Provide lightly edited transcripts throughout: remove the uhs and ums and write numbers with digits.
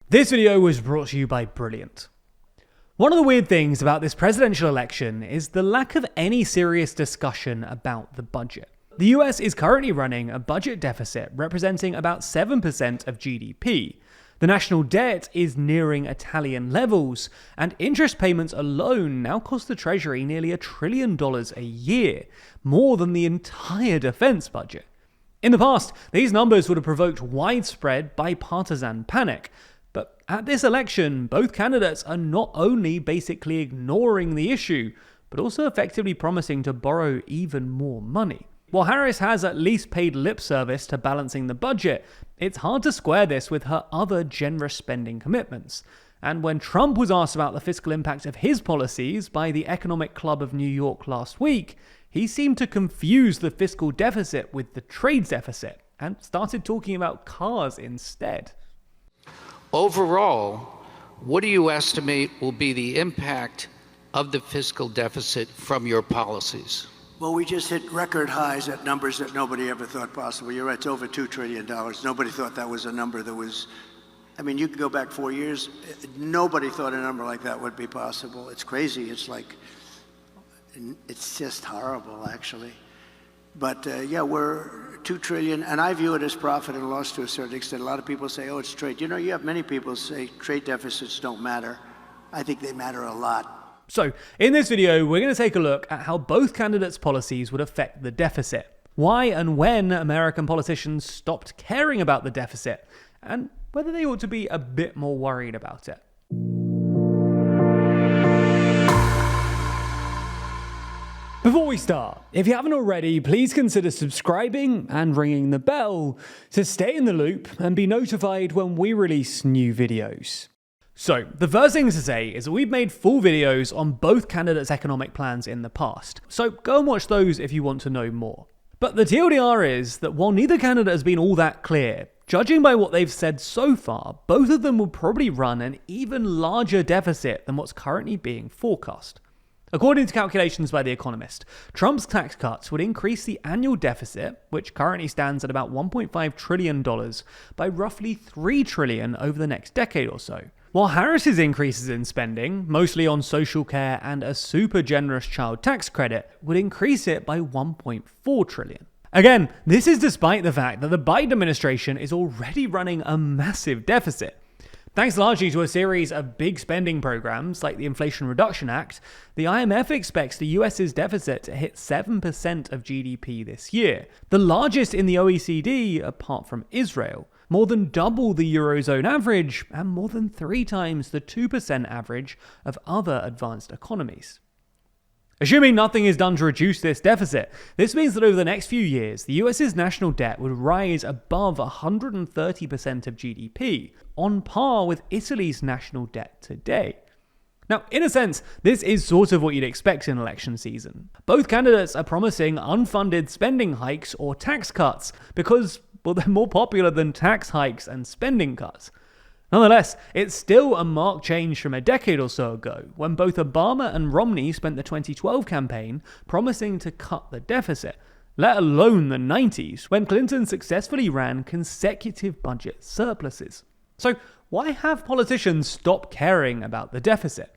This video was brought to you by Brilliant. One of the weird things about this presidential election is the lack of any serious discussion about the budget. The US is currently running a budget deficit representing about 7% of GDP. The national debt is nearing Italian levels, and interest payments alone now cost the Treasury nearly $1 trillion a year, more than the entire defense budget. In the past, these numbers would have provoked widespread bipartisan panic, but at this election, both candidates are not only basically ignoring the issue, but also effectively promising to borrow even more money. While Harris has at least paid lip service to balancing the budget, it's hard to square this with her other generous spending commitments. And when Trump was asked about the fiscal impact of his policies by the Economic Club of New York last week, he seemed to confuse the fiscal deficit with the trade deficit and started talking about cars instead. Overall, what do you estimate will be the impact of the fiscal deficit from your policies? Well, we just hit record highs at numbers that nobody ever thought possible. You're right, it's over $2 trillion. Nobody thought that was a number that was, you could go back 4 years. Nobody thought a number like that would be possible. It's crazy. It's just horrible, actually. But we're $2 trillion, and I view it as profit and loss to a certain extent. A lot of people say, oh, it's trade. You have many people say trade deficits don't matter. I think they matter a lot. So, in this video, we're going to take a look at how both candidates' policies would affect the deficit, why and when American politicians stopped caring about the deficit, and whether they ought to be a bit more worried about it. Before we start, if you haven't already, please consider subscribing and ringing the bell to stay in the loop and be notified when we release new videos. So, the first thing to say is that we've made full videos on both candidates' economic plans in the past, so go and watch those if you want to know more. But the TLDR is that while neither candidate has been all that clear, judging by what they've said so far, both of them will probably run an even larger deficit than what's currently being forecast. According to calculations by The Economist, Trump's tax cuts would increase the annual deficit, which currently stands at about $1.5 trillion, by roughly $3 trillion over the next decade or so. While Harris's increases in spending, mostly on social care and a super generous child tax credit, would increase it by $1.4 trillion. Again, this is despite the fact that the Biden administration is already running a massive deficit. Thanks largely to a series of big spending programs like the Inflation Reduction Act, the IMF expects the US's deficit to hit 7% of GDP this year, the largest in the OECD apart from Israel, more than double the Eurozone average, and more than 3 times the 2% average of other advanced economies. Assuming nothing is done to reduce this deficit, this means that over the next few years, the US's national debt would rise above 130% of GDP, on par with Italy's national debt today. Now, in a sense, this is sort of what you'd expect in election season. Both candidates are promising unfunded spending hikes or tax cuts because, well, they're more popular than tax hikes and spending cuts. Nonetheless, it's still a marked change from a decade or so ago, when both Obama and Romney spent the 2012 campaign promising to cut the deficit, let alone the 90s, when Clinton successfully ran consecutive budget surpluses. So why have politicians stopped caring about the deficit?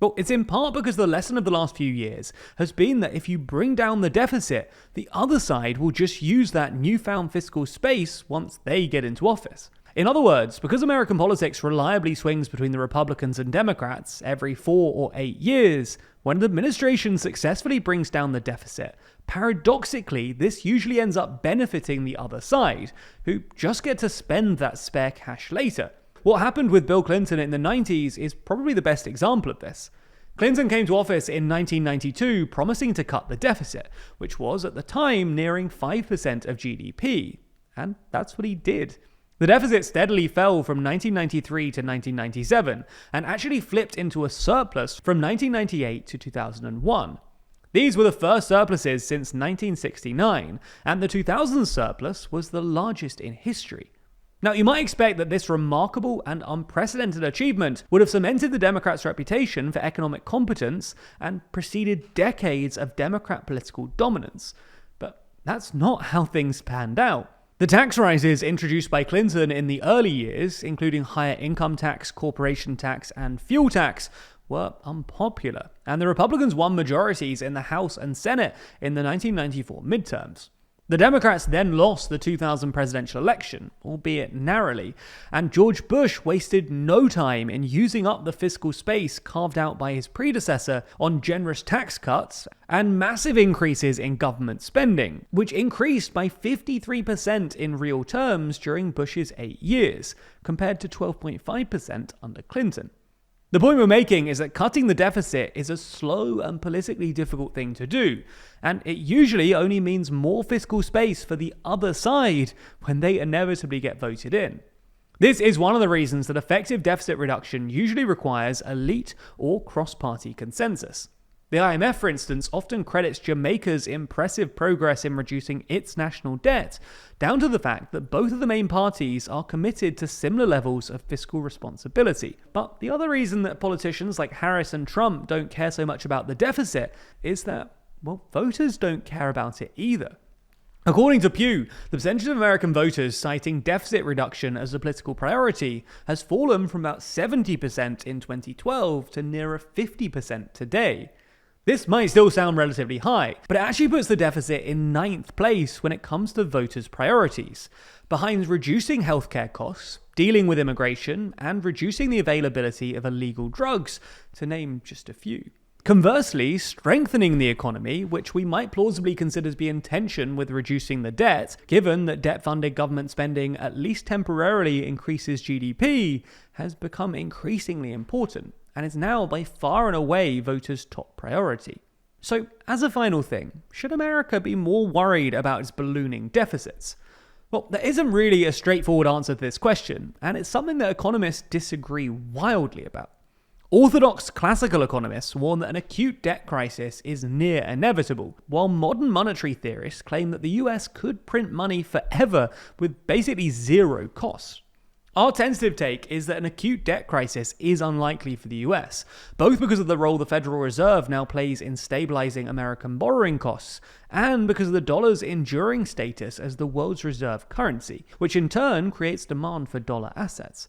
Well, it's in part because the lesson of the last few years has been that if you bring down the deficit, the other side will just use that newfound fiscal space once they get into office. In other words, because American politics reliably swings between the Republicans and Democrats every 4 or 8 years, when an administration successfully brings down the deficit, paradoxically, this usually ends up benefiting the other side, who just get to spend that spare cash later. What happened with Bill Clinton in the 90s is probably the best example of this. Clinton came to office in 1992 promising to cut the deficit, which was at the time nearing 5% of GDP. And that's what he did. The deficit steadily fell from 1993 to 1997, and actually flipped into a surplus from 1998 to 2001. These were the first surpluses since 1969, and the 2000 surplus was the largest in history. Now, you might expect that this remarkable and unprecedented achievement would have cemented the Democrats' reputation for economic competence and preceded decades of Democrat political dominance. But that's not how things panned out. The tax rises introduced by Clinton in the early years, including higher income tax, corporation tax, and fuel tax, were unpopular, and the Republicans won majorities in the House and Senate in the 1994 midterms. The Democrats then lost the 2000 presidential election, albeit narrowly, and George Bush wasted no time in using up the fiscal space carved out by his predecessor on generous tax cuts and massive increases in government spending, which increased by 53% in real terms during Bush's 8 years, compared to 12.5% under Clinton. The point we're making is that cutting the deficit is a slow and politically difficult thing to do, and it usually only means more fiscal space for the other side when they inevitably get voted in. This is one of the reasons that effective deficit reduction usually requires elite or cross-party consensus. The IMF, for instance, often credits Jamaica's impressive progress in reducing its national debt down to the fact that both of the main parties are committed to similar levels of fiscal responsibility. But the other reason that politicians like Harris and Trump don't care so much about the deficit is that, well, voters don't care about it either. According to Pew, the percentage of American voters citing deficit reduction as a political priority has fallen from about 70% in 2012 to nearer 50% today. This might still sound relatively high, but it actually puts the deficit in 9th place when it comes to voters' priorities, behind reducing healthcare costs, dealing with immigration, and reducing the availability of illegal drugs, to name just a few. Conversely, strengthening the economy, which we might plausibly consider to be in tension with reducing the debt, given that debt-funded government spending at least temporarily increases GDP, has become increasingly important, and is now by far and away voters' top priority. So, as a final thing, should America be more worried about its ballooning deficits? Well, there isn't really a straightforward answer to this question, and it's something that economists disagree wildly about. Orthodox classical economists warn that an acute debt crisis is near inevitable, while modern monetary theorists claim that the US could print money forever with basically zero costs. Our tentative take is that an acute debt crisis is unlikely for the US, both because of the role the Federal Reserve now plays in stabilizing American borrowing costs, and because of the dollar's enduring status as the world's reserve currency, which in turn creates demand for dollar assets.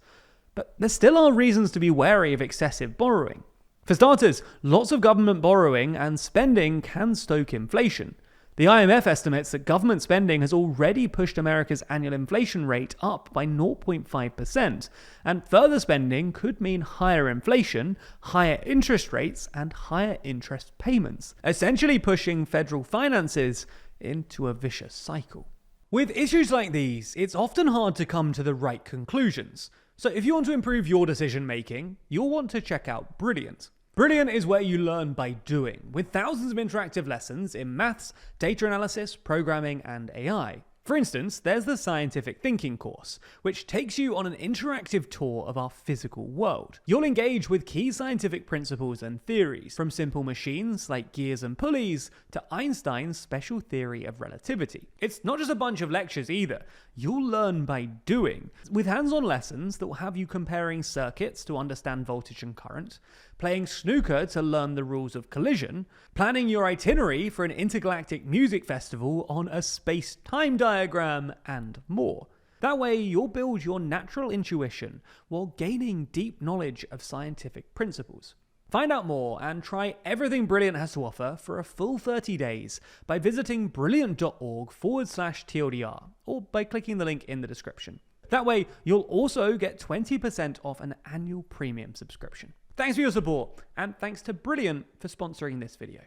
But there still are reasons to be wary of excessive borrowing. For starters, lots of government borrowing and spending can stoke inflation. The IMF estimates that government spending has already pushed America's annual inflation rate up by 0.5%, and further spending could mean higher inflation, higher interest rates, and higher interest payments, essentially pushing federal finances into a vicious cycle. With issues like these, it's often hard to come to the right conclusions. So if you want to improve your decision making, you'll want to check out Brilliant. Brilliant is where you learn by doing, with thousands of interactive lessons in maths, data analysis, programming, and AI. For instance, there's the Scientific Thinking course, which takes you on an interactive tour of our physical world. You'll engage with key scientific principles and theories, from simple machines like gears and pulleys to Einstein's special theory of relativity. It's not just a bunch of lectures either. You'll learn by doing, with hands-on lessons that will have you comparing circuits to understand voltage and current, playing snooker to learn the rules of collision, planning your itinerary for an intergalactic music festival on a space-time diagram, and more. That way, you'll build your natural intuition while gaining deep knowledge of scientific principles. Find out more and try everything Brilliant has to offer for a full 30 days by visiting brilliant.org/TLDR or by clicking the link in the description. That way, you'll also get 20% off an annual premium subscription. Thanks for your support, and thanks to Brilliant for sponsoring this video.